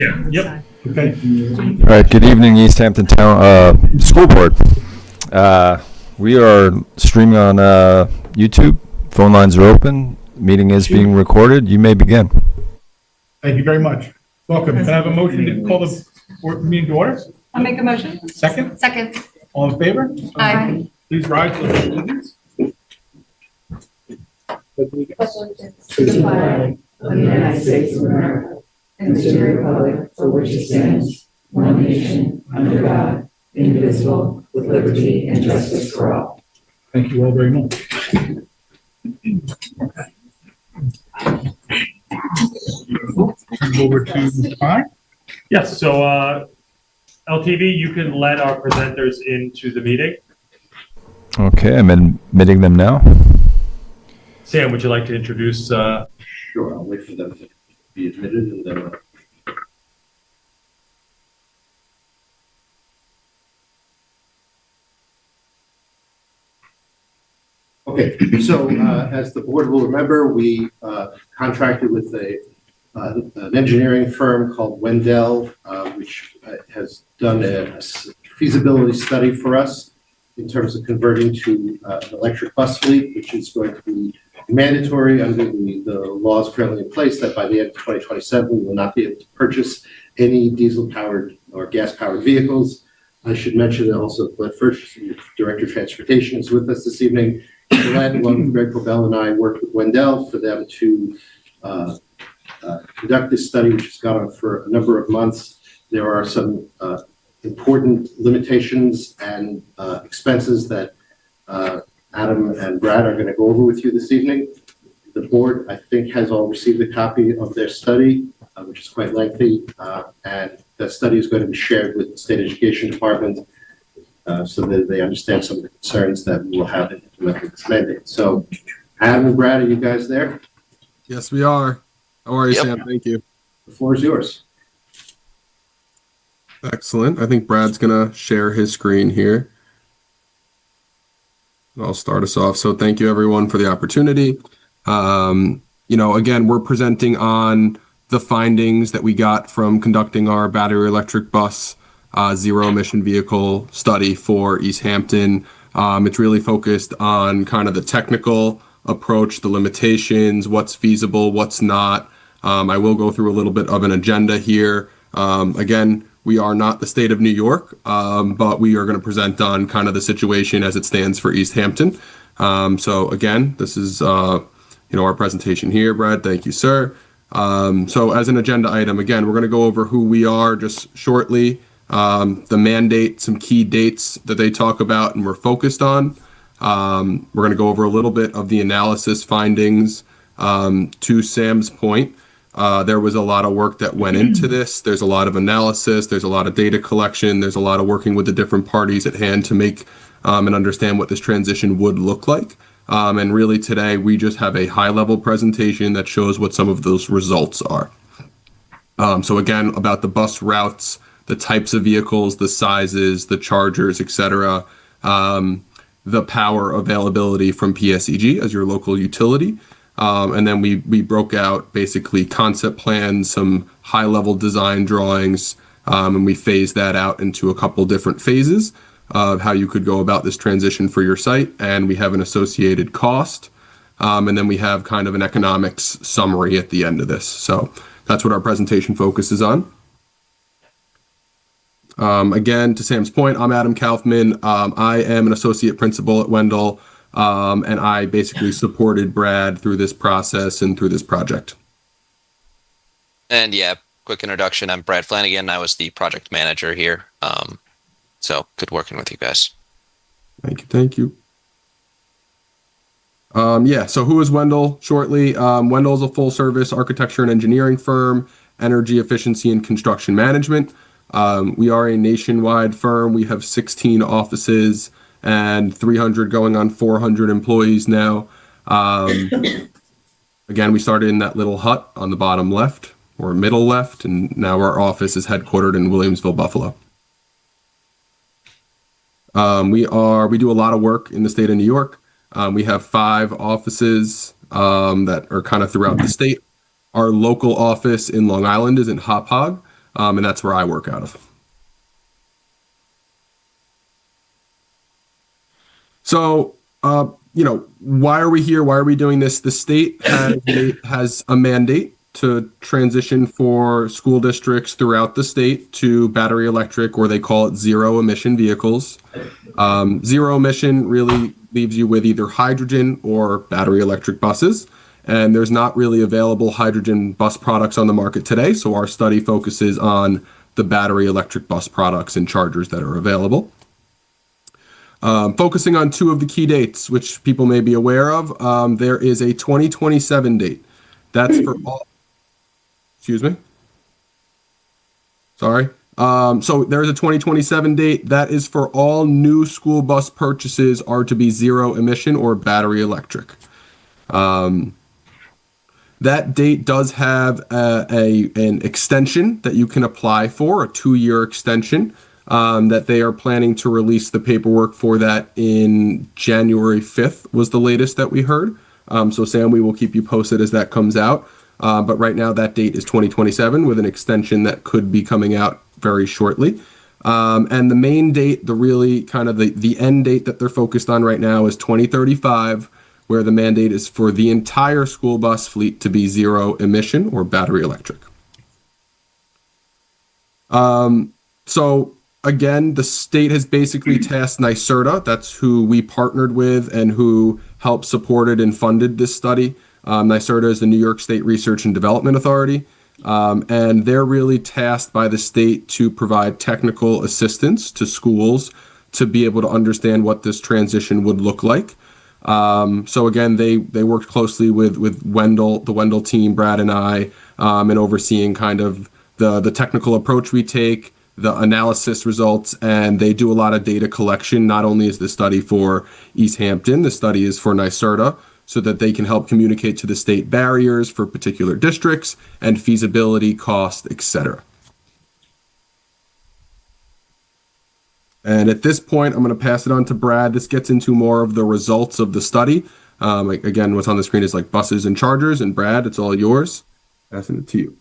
Yeah. Yep. Okay. All right, good evening, East Hampton Town School Board. We are streaming on YouTube. Phone lines are open. Meeting is being recorded. You may begin. Thank you very much. Welcome. Can I have a motion to call the meeting to order? I'll make a motion. Second? Second. All in favor? Aye. Please rise for the allegiance. To the flag of the United States of America and to the republic for which it stands, one nation, under God, indivisible, with liberty and justice for all. Thank you all very much. Turn over to Mr. Pine. Yes, so LTV, you can let our presenters into the meeting. Okay, I'm admitting them now. Sam, would you like to introduce? Sure, I'll wait for them to be admitted and then. Okay, so as the board will remember, we contracted with an engineering firm called Wendell, which has done a feasibility study for us in terms of converting to an electric bus fleet, which is going to be mandatory under the laws currently in place that by the end of 2027, we will not be able to purchase any diesel-powered or gas-powered vehicles. I should mention that also Glenn First, Director of Transportation, is with us this evening. Glenn, along with Greg Cobell and I, worked with Wendell for them to conduct this study, which has gone on for a number of months. There are some important limitations and expenses that Adam and Brad are going to go over with you this evening. The board, I think, has all received a copy of their study, which is quite lengthy, and that study is going to be shared with the State Education Department so that they understand some of the concerns that we will have in implementing this mandate. So, Adam and Brad, are you guys there? Yes, we are. How are you, Sam? Thank you. The floor is yours. Excellent. I think Brad's going to share his screen here. I'll start us off. So thank you, everyone, for the opportunity. Again, we're presenting on the findings that we got from conducting our battery electric bus zero emission vehicle study for East Hampton. It's really focused on kind of the technical approach, the limitations, what's feasible, what's not. I will go through a little bit of an agenda here. Again, we are not the state of New York, but we are going to present on kind of the situation as it stands for East Hampton. So again, this is our presentation here, Brad. Thank you, sir. So as an agenda item, again, we're going to go over who we are just shortly, the mandate, some key dates that they talk about and we're focused on. We're going to go over a little bit of the analysis findings. To Sam's point, there was a lot of work that went into this. There's a lot of analysis. There's a lot of data collection. There's a lot of working with the different parties at hand to make and understand what this transition would look like. And really today, we just have a high-level presentation that shows what some of those results are. So again, about the bus routes, the types of vehicles, the sizes, the chargers, etc., the power availability from PSEG as your local utility. And then we broke out basically concept plans, some high-level design drawings, and we phased that out into a couple different phases of how you could go about this transition for your site. And we have an associated cost, and then we have kind of an economics summary at the end of this. So that's what our presentation focuses on. Again, to Sam's point, I'm Adam Kaufman. I am an associate principal at Wendell. And I basically supported Brad through this process and through this project. And yeah, quick introduction. I'm Brad Flanagan. I was the project manager here. So good working with you guys. Thank you. So who is Wendell? Shortly, Wendell is a full service architecture and engineering firm, energy efficiency and construction management. We are a nationwide firm. We have 16 offices and 300 going on 400 employees now. Again, we started in that little hut on the bottom left or middle left, and now our office is headquartered in Williamsville, Buffalo. We do a lot of work in the state of New York. We have 5 offices that are kind of throughout the state. Our local office in Long Island is in Hop Hog. and that's where I work out of. So, why are we here? Why are we doing this? The state has a mandate to transition for school districts throughout the state to battery electric, or they call it zero emission vehicles. Zero emission really leaves you with either hydrogen or battery electric buses. And there's not really available hydrogen bus products on the market today. So our study focuses on the battery electric bus products and chargers that are available. Focusing on two of the key dates, which people may be aware of, there is a 2027 date. That's for all. Excuse me. Sorry. So there's a 2027 date. That is for all new school bus purchases are to be zero emission or battery electric. That date does have an extension that you can apply for, a 2-year extension. That they are planning to release the paperwork for that in January 5th was the latest that we heard. So Sam, we will keep you posted as that comes out. But right now that date is 2027 with an extension that could be coming out very shortly. And the main date, the really kind of the end date that they're focused on right now is 2035, where the mandate is for the entire school bus fleet to be zero emission or battery electric. So again, the state has basically tasked NYSERDA, that's who we partnered with and who helped supported and funded this study. NYSERDA is the New York State Research and Development Authority, and they're really tasked by the state to provide technical assistance to schools to be able to understand what this transition would look like. So again, they worked closely with Wendell, the Wendell team, Brad and I, in overseeing kind of the technical approach we take, the analysis results, and they do a lot of data collection. Not only is the study for East Hampton, the study is for NYSERDA, so that they can help communicate to the state barriers for particular districts and feasibility, cost, etc. And at this point, I'm going to pass it on to Brad. This gets into more of the results of the study. Again, what's on the screen is like buses and chargers, and Brad, it's all yours. Passing it to you.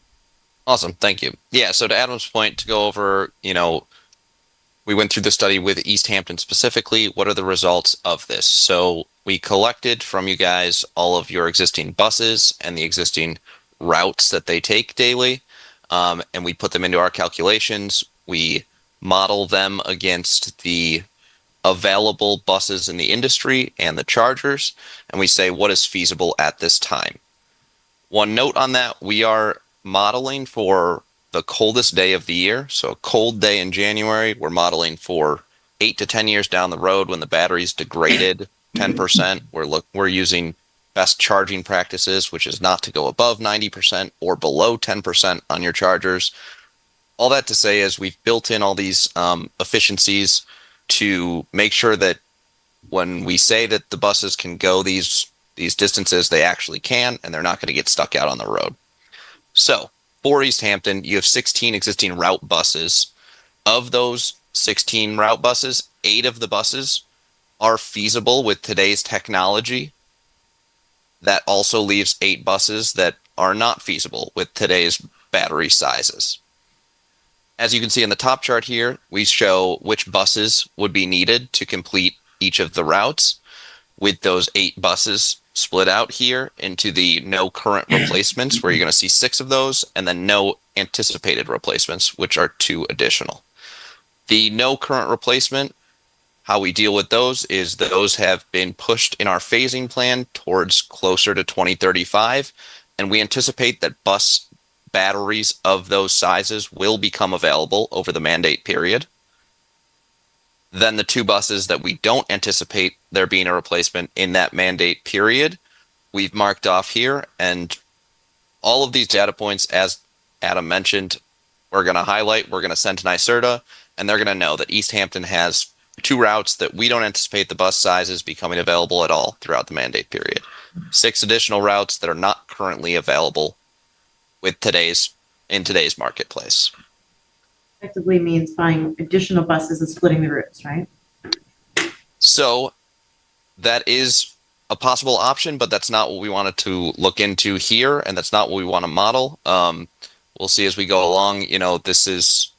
Awesome. Thank you. Yeah. So to Adam's point, to go over, we went through the study with East Hampton specifically. What are the results of this? So we collected from you guys all of your existing buses and the existing routes that they take daily. And we put them into our calculations. We model them against the available buses in the industry and the chargers. And we say, what is feasible at this time? One note on that, we are modeling for the coldest day of the year. So a cold day in January, we're modeling for 8 to 10 years down the road when the battery's degraded 10%. We're using best charging practices, which is not to go above 90% or below 10% on your chargers. All that to say is we've built in all these efficiencies to make sure that when we say that the buses can go these distances, they actually can, and they're not going to get stuck out on the road. So for East Hampton, you have 16 existing route buses. Of those 16 route buses, 8 of the buses are feasible with today's technology. That also leaves 8 buses that are not feasible with today's battery sizes. As you can see in the top chart here, we show which buses would be needed to complete each of the routes, with those 8 buses split out here into the no current replacements, where you're going to see 6 of those, and then no anticipated replacements, which are 2 additional. The no current replacement, how we deal with those is those have been pushed in our phasing plan towards closer to 2035, and we anticipate that bus batteries of those sizes will become available over the mandate period. Then the 2 buses that we don't anticipate there being a replacement in that mandate period, we've marked off here. And all of these data points, as Adam mentioned, we're going to highlight, we're going to send to NYSERDA, and they're going to know that East Hampton has 2 routes that we don't anticipate the bus sizes becoming available at all throughout the mandate period. 6 additional routes that are not currently available with in today's marketplace. Effectively means buying additional buses and splitting the routes, right? So that is a possible option, but that's not what we wanted to look into here, and that's not what we want to model. we'll see as we go along. You know, this is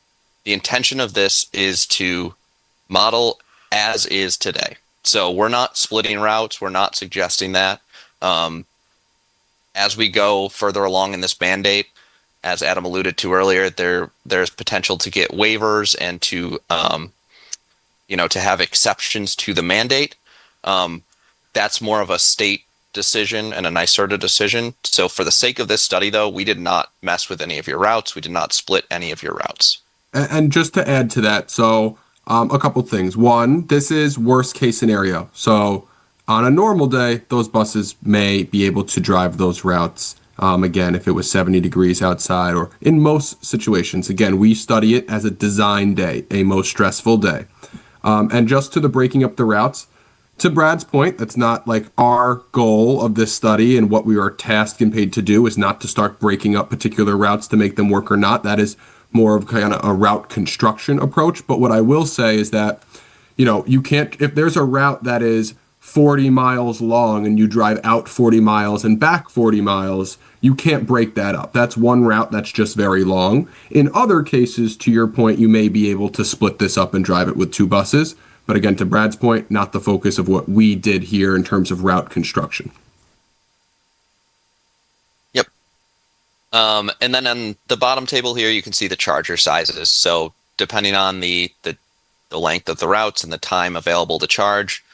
the intention of this is to model as is today. So we're not splitting routes. We're not suggesting that. As we go further along in this mandate, as Adam alluded to earlier, there's potential to get waivers and to to have exceptions to the mandate. That's more of a state decision and a NYSERDA decision. So for the sake of this study, though, we did not mess with any of your routes. We did not split any of your routes. And just to add to that, so a couple things. One, this is worst case scenario. So on a normal day, those buses may be able to drive those routes. Again, if it was 70 degrees outside, or in most situations, again, we study it as a design day, a most stressful day. And just to the breaking up the routes, to Brad's point, that's not like our goal of this study, and what we are tasked and paid to do is not to start breaking up particular routes to make them work or not. That is more of kind of a route construction approach. But what I will say is that, you can't, if there's a route that is 40 miles long and you drive out 40 miles and back 40 miles, you can't break that up. That's one route that's just very long. In other cases, to your point, you may be able to split this up and drive it with two buses. But again, to Brad's point, not the focus of what we did here in terms of route construction. Yep. And then on the bottom table here, you can see the charger sizes. So depending on the length of the routes and the time available to charge,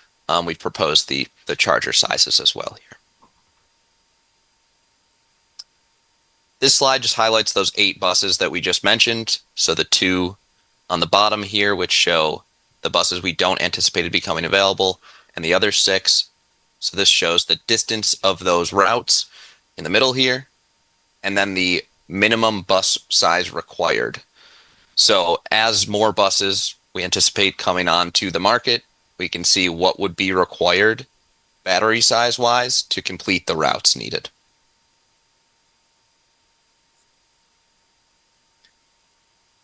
we've proposed the charger sizes as well here. This slide just highlights those 8 buses that we just mentioned. So the 2 on the bottom here, which show the buses we don't anticipate becoming available, and the other 6. So this shows the distance of those routes in the middle here, and then the minimum bus size required. So as more buses we anticipate coming onto the market, we can see what would be required battery size wise to complete the routes needed.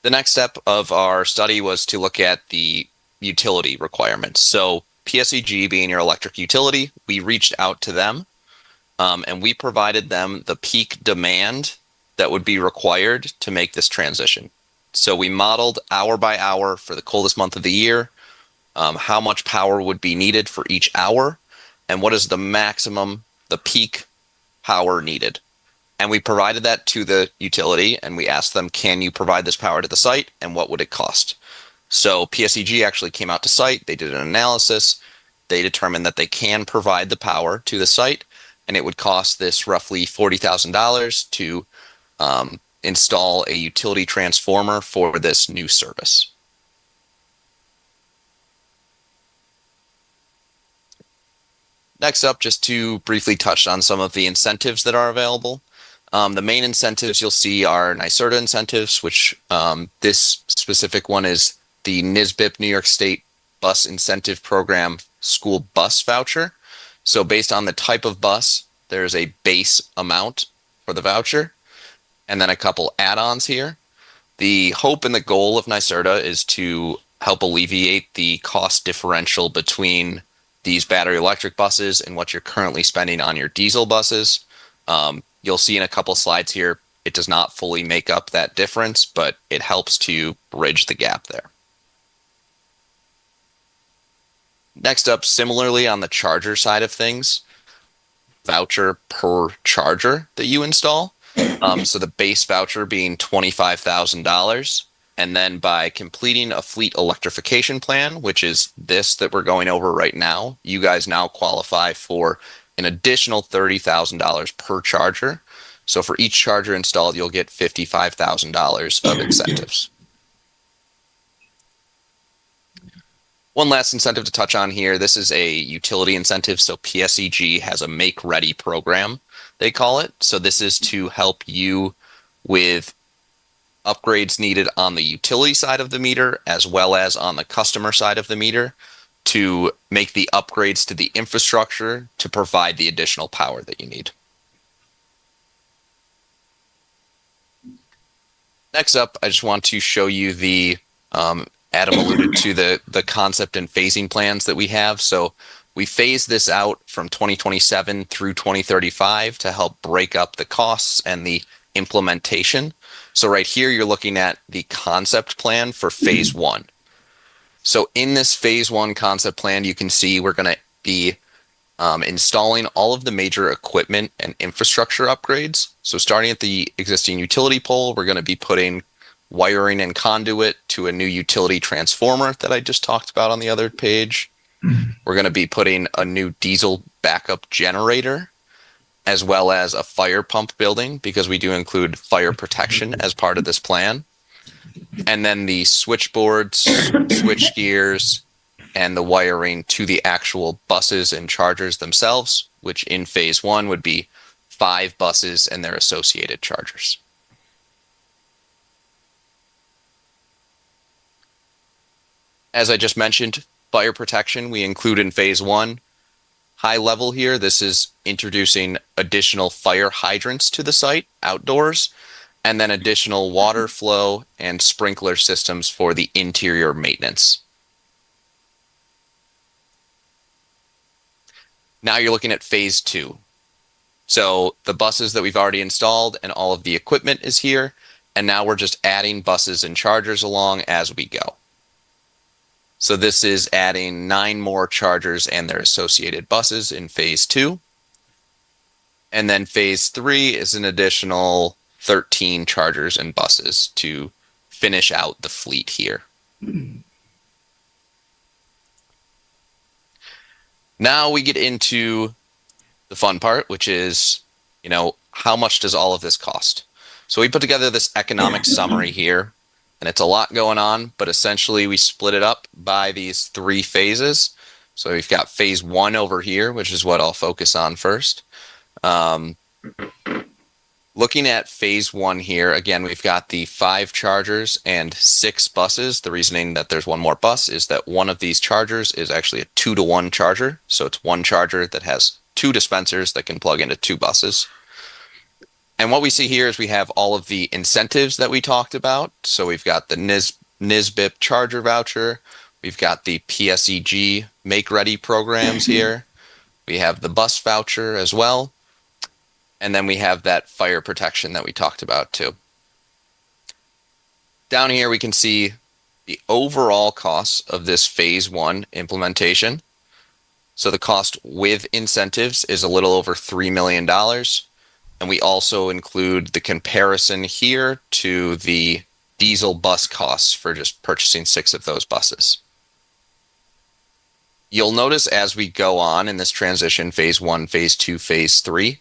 The next step of our study was to look at the utility requirements. So PSEG being your electric utility, we reached out to them and we provided them the peak demand that would be required to make this transition. So we modeled hour by hour for the coldest month of the year, how much power would be needed for each hour, and what is the maximum, the peak power needed. And we provided that to the utility, and we asked them, can you provide this power to the site, and what would it cost? So PSEG actually came out to site, they did an analysis, they determined that they can provide the power to the site, and it would cost this roughly $40,000 to install a utility transformer for this new service. Next up, just to briefly touch on some of the incentives that are available. The main incentives you'll see are NYSERDA incentives, which this specific one is the NSBIP New York State Bus Incentive Program School Bus Voucher. So based on the type of bus, there's a base amount for the voucher, and then a couple add-ons here. The hope and the goal of NYSERDA is to help alleviate the cost differential between these battery electric buses and what you're currently spending on your diesel buses. You'll see in a couple slides here, it does not fully make up that difference, but it helps to bridge the gap there. Next up, similarly on the charger side of things, voucher per charger that you install. So the base voucher being $25,000. And then by completing a fleet electrification plan, which is this that we're going over right now, you guys now qualify for an additional $30,000 per charger. So for each charger installed, you'll get $55,000 of incentives. One last incentive to touch on here. This is a utility incentive. So PSEG has a Make Ready program, they call it. So this is to help you with upgrades needed on the utility side of the meter as well as on the customer side of the meter to make the upgrades to the infrastructure to provide the additional power that you need. Next up, I just want to show you the, Adam alluded to the concept and phasing plans that we have. So we phase this out from 2027 through 2035 to help break up the costs and the implementation. So right here, you're looking at the concept plan for phase one. So in this phase one concept plan, you can see we're going to be installing all of the major equipment and infrastructure upgrades. So starting at the existing utility pole, we're going to be putting wiring and conduit to a new utility transformer that I just talked about on the other page. We're going to be putting a new diesel backup generator, as well as a fire pump building, because we do include fire protection as part of this plan. And then the switchboards, switch gears, and the wiring to the actual buses and chargers themselves, which in phase one would be 5 buses and their associated chargers. As I just mentioned, fire protection we include in phase one. High level here, this is introducing additional fire hydrants to the site outdoors, and then additional water flow and sprinkler systems for the interior maintenance. Now you're looking at phase two. So the buses that we've already installed and all of the equipment is here, and now we're just adding buses and chargers along as we go. So this is adding 9 more chargers and their associated buses in phase two. And then phase three is an additional 13 chargers and buses to finish out the fleet here. Now we get into the fun part, which is, how much does all of this cost? So we put together this economic summary here, and it's a lot going on, but essentially we split it up by these 3 phases. So we've got phase one over here, which is what I'll focus on first. Looking at phase one here, again, we've got the 5 chargers and 6 buses. The reasoning that there's one more bus is that one of these chargers is actually a 2-to-1 charger. So it's one charger that has 2 dispensers that can plug into 2 buses. And what we see here is we have all of the incentives that we talked about. So we've got the NSBIP charger voucher. We've got the PSEG Make Ready programs here. We have the bus voucher as well. And then we have that fire protection that we talked about too. Down here we can see the overall costs of this phase one implementation. So the cost with incentives is a little over $3 million. And we also include the comparison here to the diesel bus costs for just purchasing 6 of those buses. You'll notice as we go on in this transition, phase one, phase two, phase three,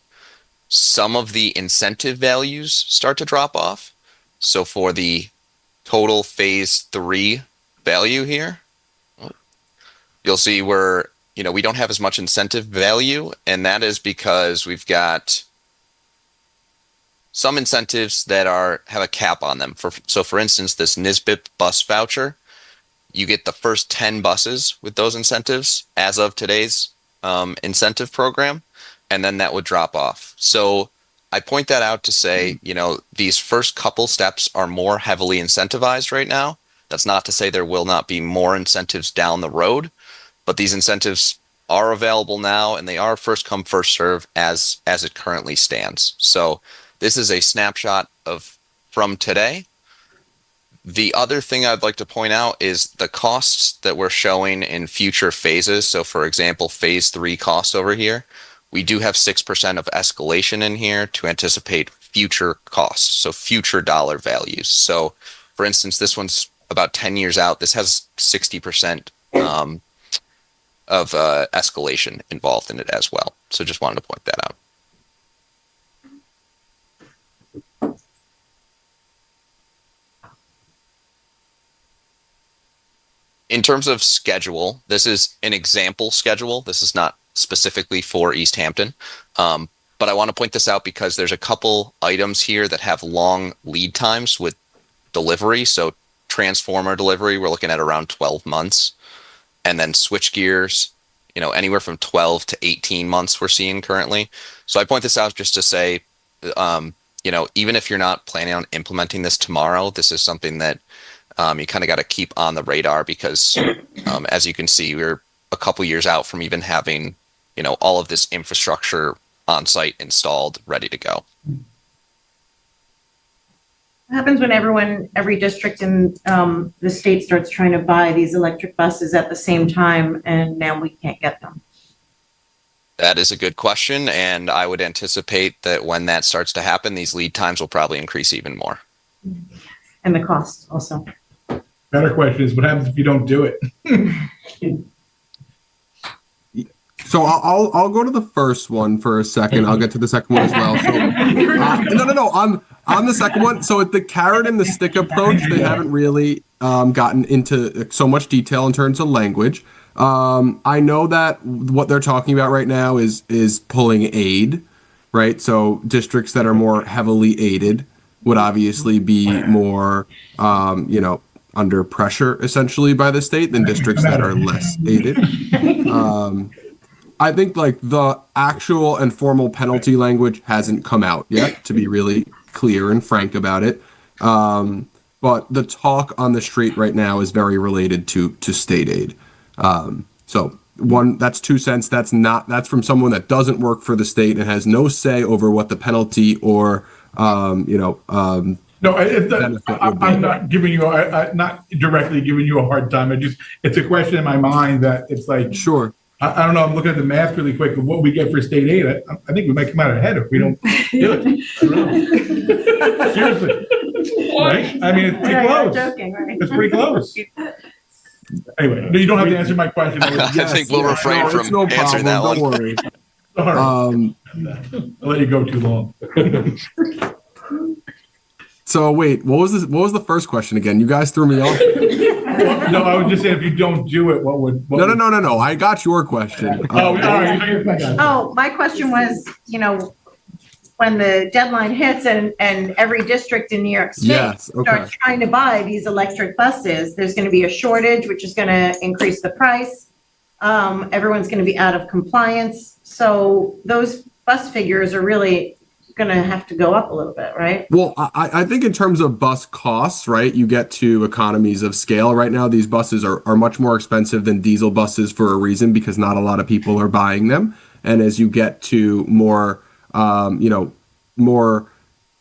some of the incentive values start to drop off. So for the total phase three value here, you'll see where, we don't have as much incentive value, and that is because we've got some incentives that have a cap on them. So for instance, this NSBIP bus voucher, you get the first 10 buses with those incentives as of today's incentive program, and then that would drop off. So I point that out to say, these first couple steps are more heavily incentivized right now. That's not to say there will not be more incentives down the road, but these incentives are available now, and they are first come, first serve as it currently stands. So this is a snapshot from today. The other thing I'd like to point out is the costs that we're showing in future phases. So for example, phase three costs over here, we do have 6% of escalation in here to anticipate future costs, so future dollar values. So for instance, this one's about 10 years out. This has 60% of escalation involved in it as well. So just wanted to point that out. In terms of schedule, this is an example schedule. This is not specifically for East Hampton. But I want to point this out because there's a couple items here that have long lead times with delivery. So transformer delivery, we're looking at around 12 months. And then switch gears, anywhere from 12 to 18 months we're seeing currently. So I point this out just to say, even if you're not planning on implementing this tomorrow, this is something that you kind of got to keep on the radar because, as you can see, we're a couple years out from even having, all of this infrastructure on site installed, ready to go. happens when every district in the state starts trying to buy these electric buses at the same time, and now we can't get them? That is a good question, and I would anticipate that when that starts to happen, these lead times will probably increase even more. And the cost also. Better question is, what happens if you don't do it? So I'll go to the first one for a second. I'll get to the second one as well. So no. On the second one, so at the carrot and the stick approach, they haven't really gotten into so much detail in terms of language. I know that what they're talking about right now is pulling aid, right? So districts that are more heavily aided would obviously be more, under pressure essentially by the state than districts that are less aided. I think like the actual and formal penalty language hasn't come out yet, to be really clear and frank about it. But the talk on the street right now is very related to state aid. So one, that's 2 cents. That's from someone that doesn't work for the state and has no say over what the penalty or, No, I'm not giving you, not directly giving you a hard time. It's a question in my mind that it's like, sure. I don't know, I'm looking at the math really quick of what we get for state aid. I think we might come out ahead if we don't do it. I don't know. Seriously. Right? I mean, it's pretty Yeah, close. you're joking, right? It's pretty close. Anyway, no, you don't have to answer my question. I think we'll refrain from answering that one. Don't worry. Sorry. I'll let you go too long. So wait, what was the first question again? You guys threw me off. Well, no, I was just saying, if you don't do it, what would? No. I got your question. Oh, all right. Oh, my question was, when the deadline hits and every district in New York State Yes, okay. starts trying to buy these electric buses, there's going to be a shortage, which is going to increase the price. Everyone's going to be out of compliance. So those bus figures are really going to have to go up a little bit, right? Well, I think in terms of bus costs, right, you get to economies of scale. Right now, these buses are much more expensive than diesel buses for a reason, because not a lot of people are buying them. And as you get to more, more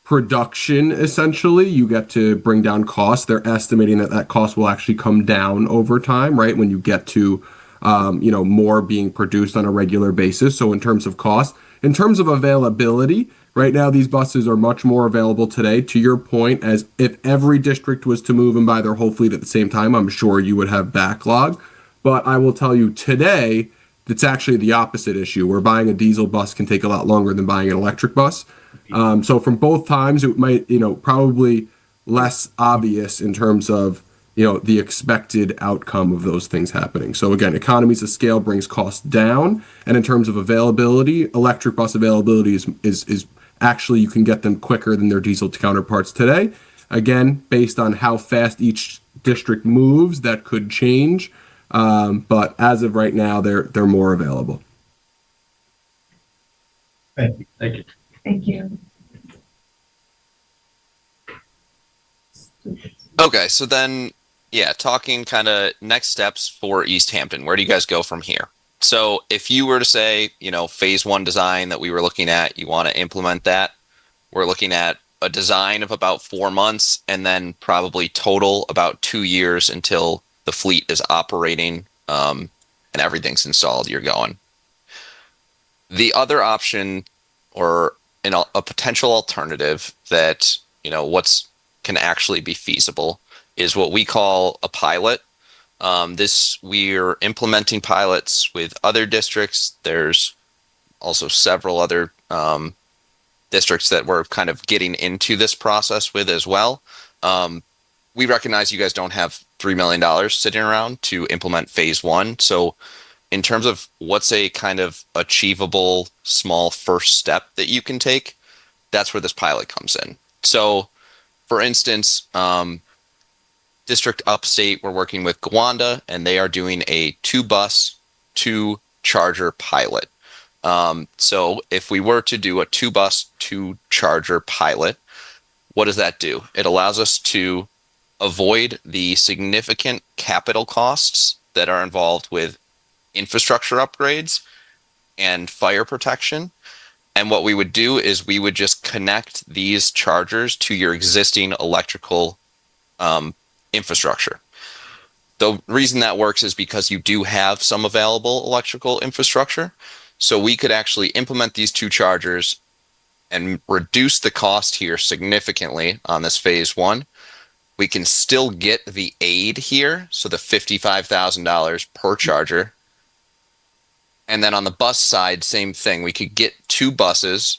production, essentially, you get to bring down costs. They're estimating that cost will actually come down over time, right, when you get to, more being produced on a regular basis. So in terms of cost, in terms of availability, right now, these buses are much more available today. To your point, as if every district was to move and buy their whole fleet at the same time, I'm sure you would have backlog. But I will tell you today, it's actually the opposite issue, where buying a diesel bus can take a lot longer than buying an electric bus. So from both times, it might, probably less obvious in terms of, the expected outcome of those things happening. So again, economies of scale brings costs down. And in terms of availability, electric bus availability is actually, you can get them quicker than their diesel counterparts today. Again, based on how fast each district moves, that could change. But as of right now, they're more available. Thank you. Thank you. Thank you. Okay, so then, yeah, talking kind of next steps for East Hampton. Where do you guys go from here? So if you were to say, phase 1 design that we were looking at, you want to implement that, we're looking at a design of about 4 months, and then probably total about 2 years until the fleet is operating and everything's installed, you're going. The other option, or a potential alternative that, can actually be feasible, is what we call a pilot. We're implementing pilots with other districts. There's also several other districts that we're kind of getting into this process with as well. We recognize you guys don't have $3 million sitting around to implement phase 1. So in terms of what's a kind of achievable small first step that you can take, that's where this pilot comes in. So for instance, District Upstate, we're working with Gowanda, and they are doing a 2-bus, 2-charger pilot. So if we were to do a 2-bus, 2-charger pilot, what does that do? It allows us to avoid the significant capital costs that are involved with infrastructure upgrades and fire protection. And what we would do is we would just connect these chargers to your existing electrical infrastructure. The reason that works is because you do have some available electrical infrastructure. So we could actually implement these two chargers and reduce the cost here significantly on this phase one. We can still get the aid here, so the $55,000 per charger. And then on the bus side, same thing. We could get two buses,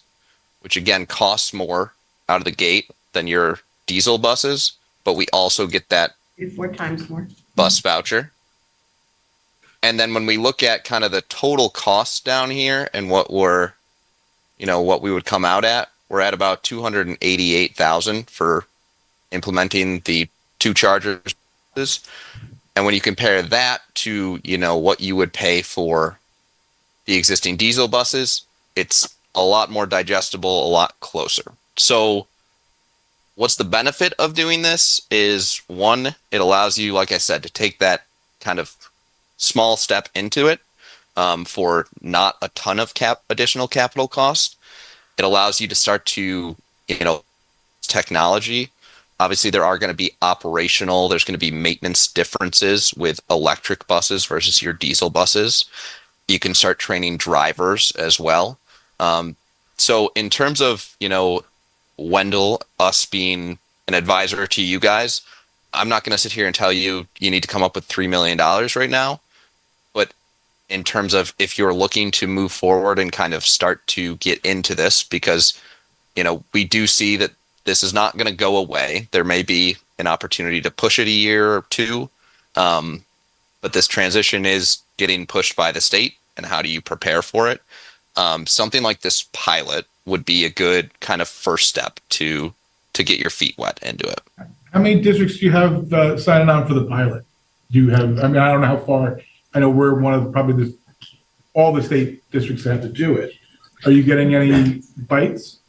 which again costs more out of the gate than your diesel buses, but we also get that 4 times more. bus voucher. And then when we look at kind of the total costs down here and what we would come out at, we're at about 288,000 for implementing the two chargers. And when you compare that to, what you would pay for the existing diesel buses, it's a lot more digestible, a lot closer. So what's the benefit of doing this is, one, it allows you, like I said, to take that kind of small step into it for not a ton of additional capital cost. It allows you to start to, technology. Obviously, there are going to be there's going to be maintenance differences with electric buses versus your diesel buses. You can start training drivers as well. So in terms of, Wendell, us being an advisor to you guys, I'm not going to sit here and tell you need to come up with $3 million right now. But in terms of if you're looking to move forward and kind of start to get into this, because, we do see that this is not going to go away. There may be an opportunity to push it a year or two. But this transition is getting pushed by the state, and how do you prepare for it? Something like this pilot would be a good kind of first step to get your feet wet into it. How many districts do you have signing on for the pilot? Do you have, I don't know how far, I know we're one of all the state districts that have to do it. Are you getting any bites?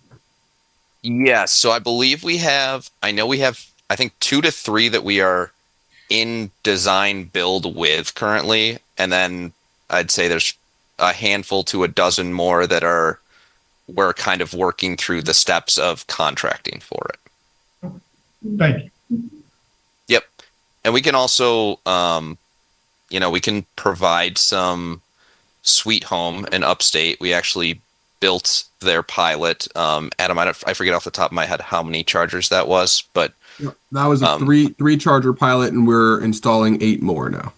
Yes. So I believe we have, I think 2 to 3 that we are in design build with currently. And then I'd say there's a handful to a dozen more that we're kind of working through the steps of contracting for it. Thank you. Yep. And we can also, we can provide some Sweet Home in upstate. We actually built their pilot. Adam, I forget off the top of my head how many chargers that was, but that was a three charger pilot, and we're installing 8 more now.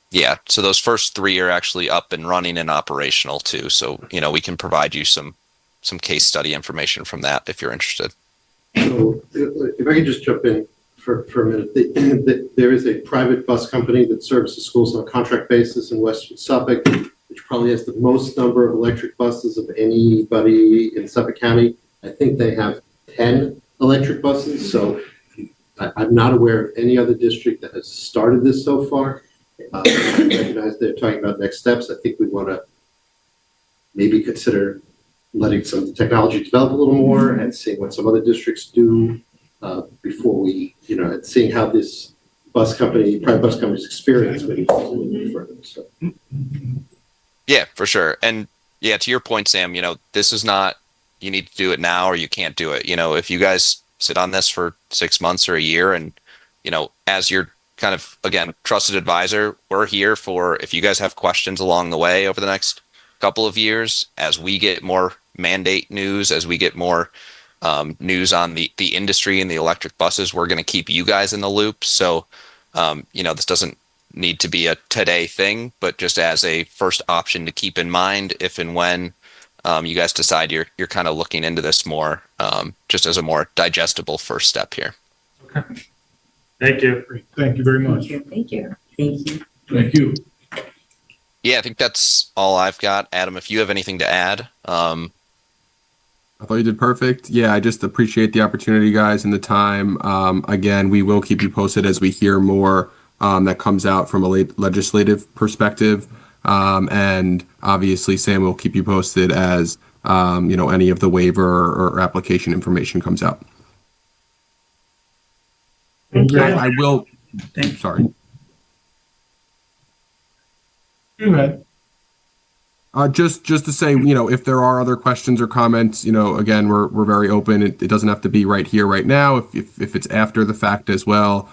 Yeah, so those first 3 are actually up and running and operational too. So we can provide you some case study information from that if you're interested. So if I could just jump in for a minute. There is a private bus company that services schools on a contract basis in Western Suffolk, which probably has the most number of electric buses of anybody in Suffolk County. I think they have 10 electric buses. So I'm not aware of any other district that has started this so far. I recognize they're talking about next steps. I think we want to maybe consider letting some of the technology develop a little more and seeing what some other districts do before we, and seeing how this private bus company's experience maybe goes a little bit further. So. Yeah, for sure. And yeah, to your point, Sam, this is not, you need to do it now or you can't do it. If you guys sit on this for 6 months or a year and, as your kind of, again, trusted advisor, we're here for if you guys have questions along the way over the next couple of years, as we get more mandate news, as we get more news on the industry and the electric buses, we're going to keep you guys in the loop. So, this doesn't need to be a today thing, but just as a first option to keep in mind if and when you guys decide you're kind of looking into this more, just as a more digestible first step here. Okay. Thank you. Great. Thank you very much. Thank you. Thank you. Thank you. Yeah, I think that's all I've got. Adam, if you have anything to add. I thought you did perfect. Yeah, I just appreciate the opportunity, guys, and the time. Again, we will keep you posted as we hear more that comes out from a legislative perspective. And obviously, Sam will keep you posted as, any of the waiver or application information comes out. I will. Sorry. Go ahead. Just to say, if there are other questions or comments, again, we're very open. It doesn't have to be right here, right now. If it's after the fact as well,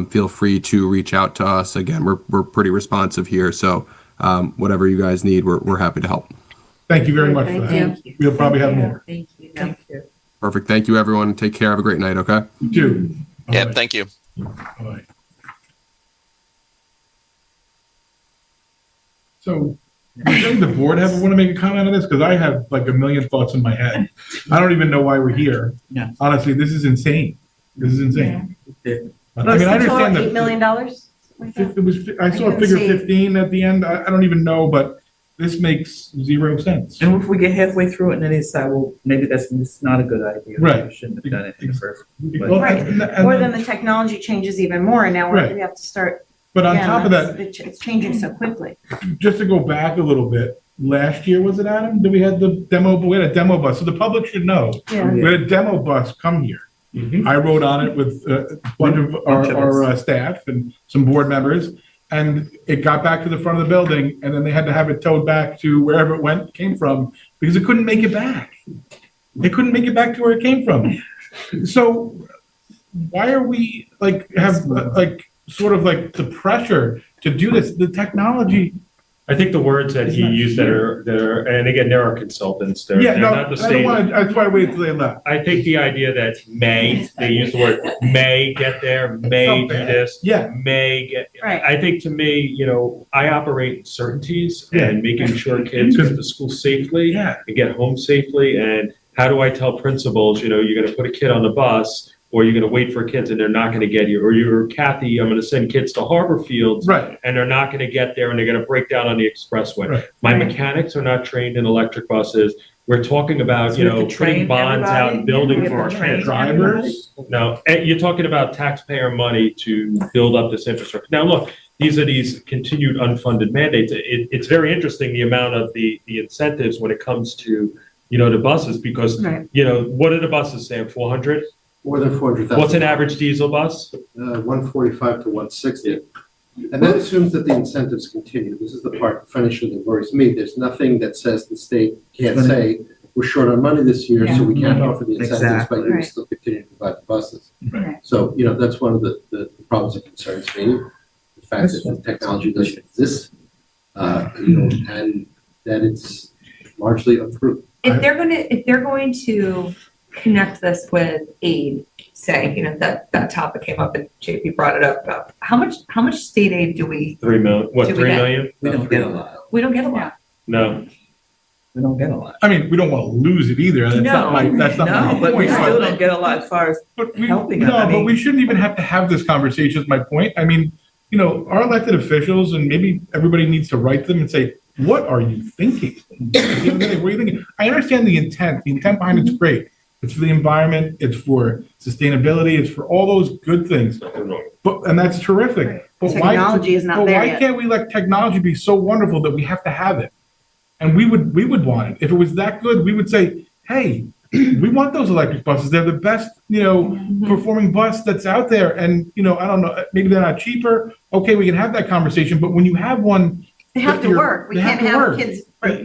feel free to reach out to us. Again, we're pretty responsive here. So whatever you guys need, we're happy to help. Thank you very much for that. We'll probably have more. Thank you. Thank you. Perfect. Thank you, everyone. Take care. Have a great night. Okay. You too. Yeah, All right. thank you. Bye. So, does any of the board want to make a comment on this? Because I have like a million thoughts in my head. I don't even know why we're here. Yeah. Honestly, this is insane. This is insane. Yeah. I What's mean, I the total, understand $8 million? It was, I saw a couldn't figure see. 15 at the end. I don't even know, but this makes zero sense. And if we get halfway through it and then they decide, well, maybe that's not a good idea. Right. We shouldn't have done it in the first. Well, Right. and- Or then the technology changes even more, and now Right. we have to start. But on again, top of that, it's changing so quickly. just to go back a little bit, last year, was it, Adam, that we had we had a demo bus, so the public should know. Yeah. We had a demo bus come here. I rode on it with a bunch of our staff and some board members, and it got back to the front of the building, and then they had to have it towed back to wherever it came from, because it couldn't make it back. It couldn't make it back to where it came from. So why are we sort of like the pressure to do this? The technology. I think the words that he used that are, and again, there are consultants, they're Yeah, no, not the I don't same. want to, that's why I waited till they left. I think the idea that they use the word may get there, may do this, Yeah. may get. Right. I think to me, I operate in certainties Yeah. and making sure kids get to school safely Yeah. and get home safely. And how do I tell principals, you're going to put a kid on the bus, or you're going to wait for kids and they're not going to get here, or you're Kathy, I'm going to send kids to Harbor Fields. Right. And they're not going to get there and they're going to break down on the expressway. Right. My mechanics are not trained in electric buses. We're talking about, So we have to putting train bonds out and everybody? building We for our have to train transit. Drivers. No, and you're talking about taxpayer money to build up this infrastructure. Now, look, these are these continued unfunded mandates. It's very interesting, the amount of the incentives when it comes to, the buses, because, Right. what are the buses, Sam, 400? More than 400,000. What's an average diesel bus? 145 to 160. And that assumes that the incentives continue. This is the part financially that worries me. There's nothing that says the state can't say, we're short on money this year, so we can't offer the incentives, but you Right. still continue to provide the buses. Right. So, that's one of the problems that concerns me. The fact that the technology doesn't exist, and that it's largely approved. If they're going to connect this with aid, say, that topic came up and JP brought it up about how much state aid do we, 3 million, what, Do we 3 get- million? We don't get a lot. we don't get a lot. No. We don't get a lot. I mean, we don't want to lose it either. That's not my No, point. but we still don't get a lot as far as, But we, helping them. no, I but mean- we shouldn't even have to have this conversation, is my point. I mean, our elected officials, and maybe everybody needs to write them and say, what are you thinking? What are you thinking? I understand the intent. The intent behind it's great. It's for the environment, it's for sustainability, it's for all those good things. And that's terrific. But Technology is not but there why yet. can't we let technology be so wonderful that we have to have it? And we would want it. If it was that good, we would say, hey, we want those electric buses. They're the best, performing bus that's out there. And, I don't know, maybe they're not cheaper. Okay, we can have that conversation. But when you have one, They have to work. We They have can't to have work. kids,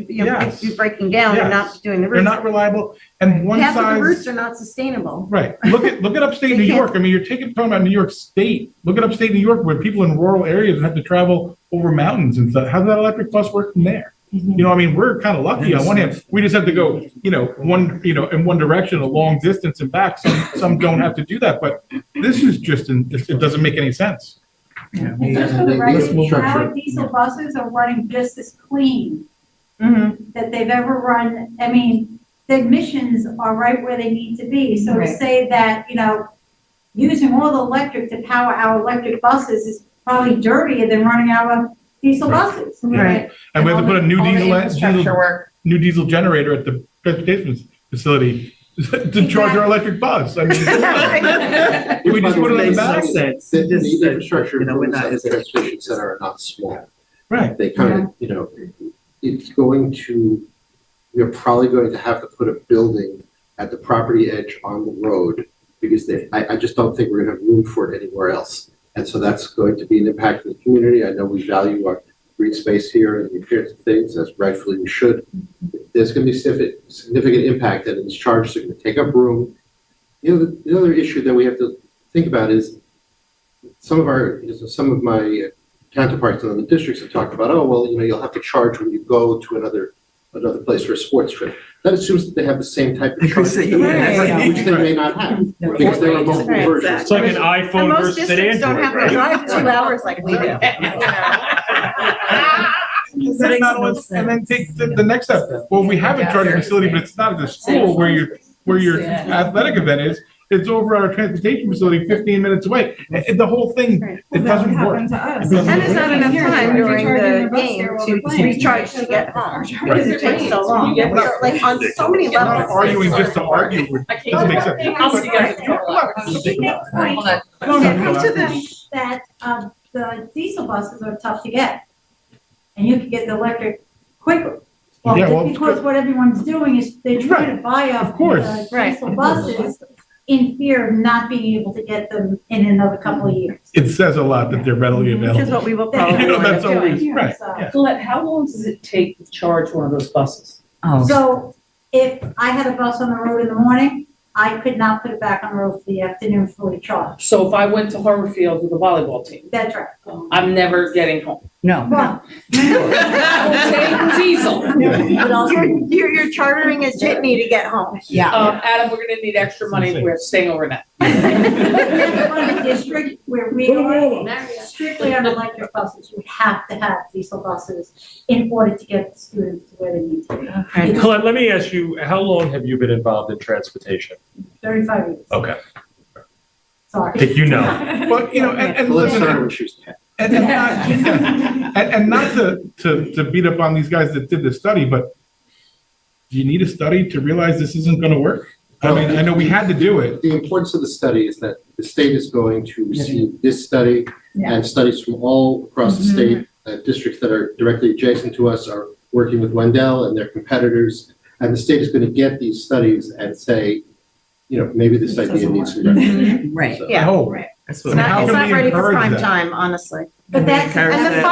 Yes. be breaking down and Yes. not doing the they're routes. not reliable. And one Half of the size. routes are not sustainable. Right. Look at upstate They New can't- York. I mean, you're talking about New York State. Look at upstate New York where people in rural areas have to travel over mountains and stuff. How does that electric bus work from there? I mean, we're kind of lucky on one hand. We just have to go, in one direction, a long distance and back. Some don't have to do that, but this is just, it doesn't make any sense. Just for the record, our diesel buses are running just as clean that they've ever run. I mean, the emissions are right where they need to be. So to Right. say that, using all the electric to power our electric buses is probably dirtier than running our diesel buses. Right. And we have to put a new All the diesel infrastructure work. new diesel generator at the transportation facility to charge our electric bus. I mean, we just put it on the makes no back. sense. The Just, infrastructure we're improvements not, at the it's a- transportation center are not small. Right. They kind of, it's going to, we're probably going to have to put a building at the property edge on the road because I just don't think we're going to have room for it anywhere else. And so that's going to be an impact to the community. I know we value green space here and the appearance of things, as rightfully we should. There's going to be significant impact, and these charges are going to take up room. The other issue that we have to think about is some of my counterparts in other districts have talked about, oh, well, you'll have to charge when you go to another place for a sports trip. That assumes that they have the same type of charges that we have, which they may not have, because there are multiple Right. versions. It's like an And iPhone most versus an districts don't have Android, to right? drive 2 hours like we do. And then take the next step. Well, we have a charging facility, but it's not at the school where your athletic event is. It's over at our transportation facility 15 minutes away. The whole thing, it doesn't work. And there's not enough time during the game to recharge to get home, because it takes so long. So, like, on so many We're not levels. arguing just to argue, it doesn't make sense. Come to that, the diesel buses are tough to get. And you can get the electric quicker. Yeah, well, Well, because what everyone's doing is they're trying to buy up course. diesel buses in fear of not being able to get them in another couple of years. It says a lot that they're readily Which is available. what we will probably You know, end up that's always, doing. right, So- yeah. Colette, how long does it take to charge one of those buses? Oh, So if I had a bus on the road in the morning, I could not put it back on the road for the afternoon fully charged. So if I went to Harborfield with a volleyball team, That's right. I'm never getting home. no. Well, Okay, diesel. But also, You're chartering a jitney to get home. yeah, Adam, we're gonna need extra money. We're staying overnight. in the district where we are, strictly on electric buses, you have to have diesel buses in order to get the students to where they need to be. Okay. Colette, let me ask you, how long have you been involved in transportation? 35 years, Okay, I sorry. think you know. But, and Well, let's listen, start when she was 10. and not to beat up on these guys that did the study, but do you need a study to realize this isn't gonna work? I mean, I know we had to do it. The importance of the study is that the state is going to receive this study and studies from all across the state. Districts that are directly adjacent to us are working with Wendell and their competitors. And the state is going to get these studies and say, maybe this idea needs some recognition. right. So- Yeah. Oh, It's And how not, it's can not we ready for encourage prime that? time, honestly. But that's. And the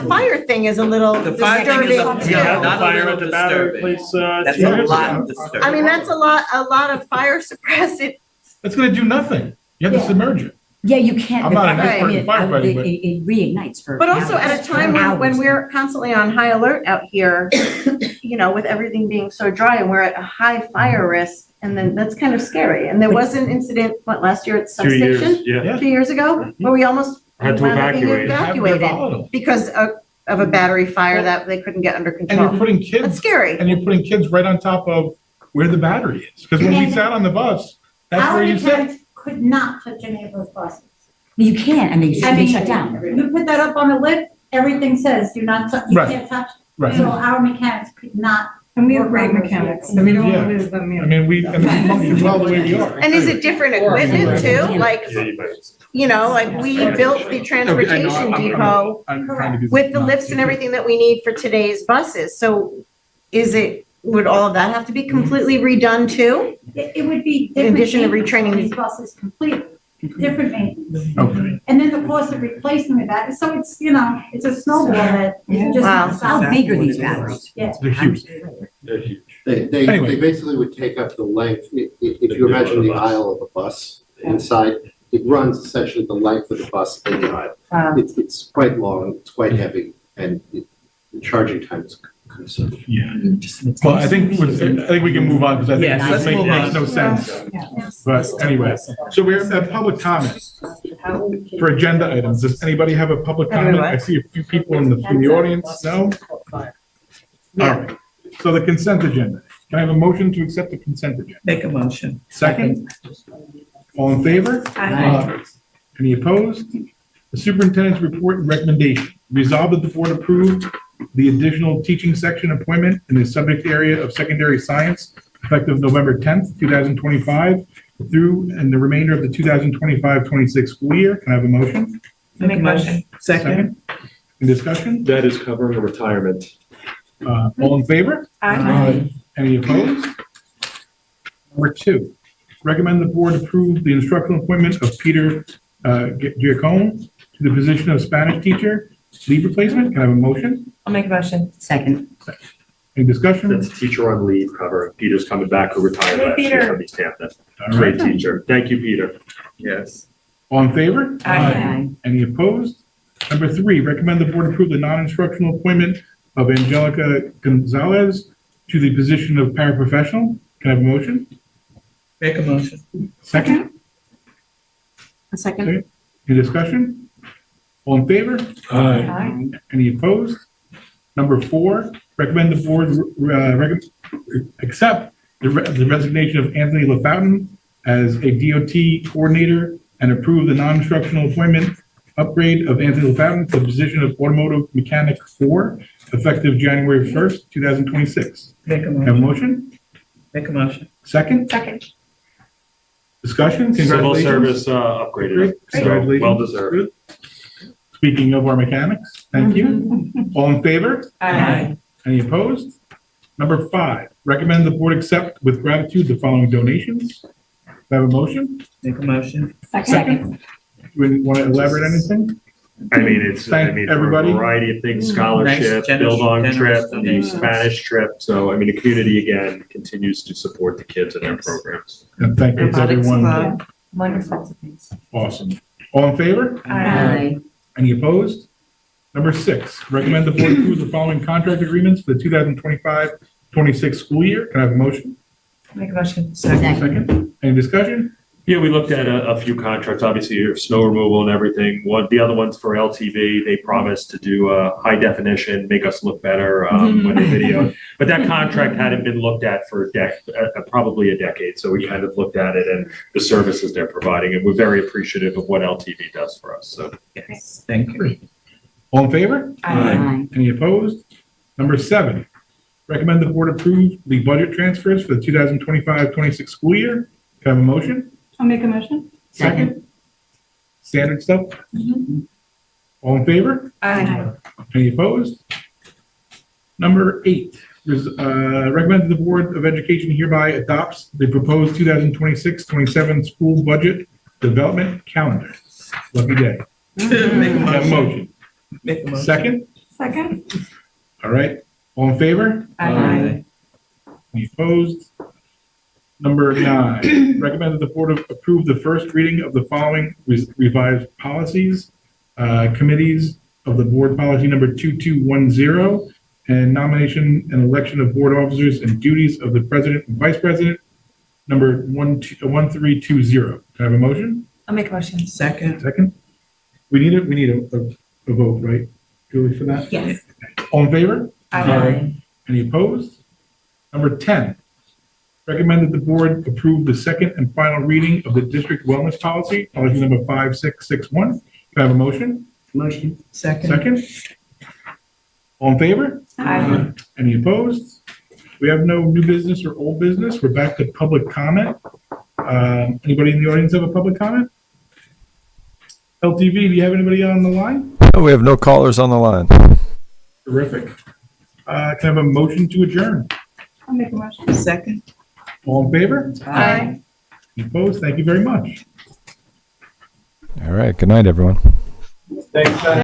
fire thing is a little The fire thing is disturbing a- too. You had the Not a fire little at the battery disturbing. place, That's 2 a years lot ago. disturbing. I mean, that's a lot of fire suppressant. it's gonna do nothing. You have to Yeah. submerge it. Yeah, you can't. I'm not an expert in firefighting, but- It reignites for. But also at a hours, time when hours. we're constantly on high alert out here, with everything being so dry and we're at a high fire risk, and then that's kind of scary. And there was an incident, last year at 2 years, substation, yeah. 2 years ago, where we almost Had to wound up being evacuate. They're evacuated volatile. because of a battery fire that they couldn't get under And you're control. putting That's kids, scary. and you're putting kids right on top of where the battery is. Because when we And- sat on the bus, that's Our where you sit. mechanics could not touch any of those buses. You can't, and they I they mean, shut down. You put that up on a lift, everything says do not touch, you Right. can't touch. Right. So our mechanics could not. And we have work great on those mechanics, vehicles. so we don't Yeah. want to lose them. I mean, and we function well the way we are. And is it different equipment too? Like, Yeah, you might. like we built the transportation depot I'm trying to do with the this lifts and everything that we need for today's buses. So would all of that have to be completely redone too? It would be In different. addition to maintenance on retraining These buses completely, different maintenance. Okay. And then the cost of replacement of that, so it's, it's a snowball that just. Wow. How big are these batteries? Yeah. They're huge. They're huge. They Anyway. basically would take up the length, if you imagine the aisle of a bus inside, it runs essentially the length of the bus in the aisle. It's quite long, it's quite heavy, and the charging time is considerable. Yeah. Well, I think we can move on because I think Yes, it just let's move makes no on. sense. But anyway, so we're at public comment for agenda items. Does anybody have a public comment? I see a few people in the audience. No? All right. So the consent agenda. Can I have a motion to accept the consent agenda? Make a motion. Second? All in favor? Any opposed? The superintendent's report and recommendation. Resolved that the board approved the additional teaching section appointment in the subject area of secondary science effective November 10th, 2025 through and the remainder of the 2025-26 school year. Can I have a motion? Make a motion. Second. Any discussion? That is covering a retirement. All in favor? Any opposed? Number 2, recommend the board approve the instructional appointment of Peter Giacone to the position of Spanish teacher leave replacement. Can I have a motion? I'll make a motion. Second. Any discussion? That's teacher on leave cover. Peter's coming back, who retired Hey, last year Peter. from East Hampton. All right. Great teacher. Thank you, Peter. Yes. All in favor? Aye. Any opposed? Number 3, recommend the board approve the non-instructional appointment of Angelica Gonzalez to the position of paraprofessional. Can I have a motion? Make a motion. Second? A second. Okay. Any discussion? All in favor? Aye. Any opposed? Number 4, recommend the board accept the resignation of Anthony LaFountain as a DOT coordinator and approve the non-instructional appointment upgrade of Anthony LaFountain to the position of automotive mechanic 4, effective January 1st, 2026. Make a Have a motion. motion? Make a motion. Second? Second. Discussion? Civil Congratulations. service upgraded. Great. So, Congratulations. well deserved. Speaking of our mechanics, thank you. All in favor? Aye. Any opposed? Number 5, recommend the board accept with gratitude the following donations. Do I have a motion? Make a motion. Second. Do want to elaborate anything? I mean, it's, Thank for everybody. a variety of things, Nice, scholarship, generous- build-on generous trip, the donations. Spanish trip. So, I mean, the community, again, continues to support the kids and their Yes. programs. And thank you to everyone. Wonderful. Awesome. All in favor? Aye. Any opposed? Number 6, recommend the board approve the following contract agreements for the 2025-26 school year. Can I have a motion? Make a motion. Second. Second. Any discussion? Yeah, we looked at a few contracts, obviously your snow removal and everything. The other ones for LTV, they promised to do high definition, make us look better when they video. But that contract hadn't been looked at for probably a decade. So we kind of looked at it and the services they're providing, and we're very appreciative of what LTV does for us. So Yes. Thank you. All in favor? Aye. Any opposed? Number 7, recommend the board approve the budget transfers for the 2025-26 school year. Can I have a motion? I'll make a motion. Second. Standard stuff? All in favor? Aye. Any opposed? Number 8, recommend that the Board of Education hereby adopts the proposed 2026-27 school budget development calendar. Lucky day. Make a Have a motion. motion. Make a motion. Second? Second. All right. All in favor? Aye. Any opposed? Number 9, recommend that the board approve the first reading of the following revised policies, committees of the board policy number 2210, and nomination and election of board officers and duties of the president and vice president, number 1320. Can I have a motion? I'll make a motion. Second. Second? We need a vote, right, Julie, for that? Yes. All in favor? Aye. Any opposed? Number 10, recommend that the board approve the second and final reading of the district wellness policy, policy number 5661. Can I have a motion? Motion. Second. Second? All in favor? Aye. Any opposed? We have no new business or old business. We're back to public comment. Anybody in the audience have a public comment? LTV, do you have anybody on the line? Oh, we have no callers on the line. Terrific. Can I have a motion to adjourn? I'll make a motion. Second. All in favor? Aye. Any opposed? Thank you very much. All right. Good night, everyone. Thanks.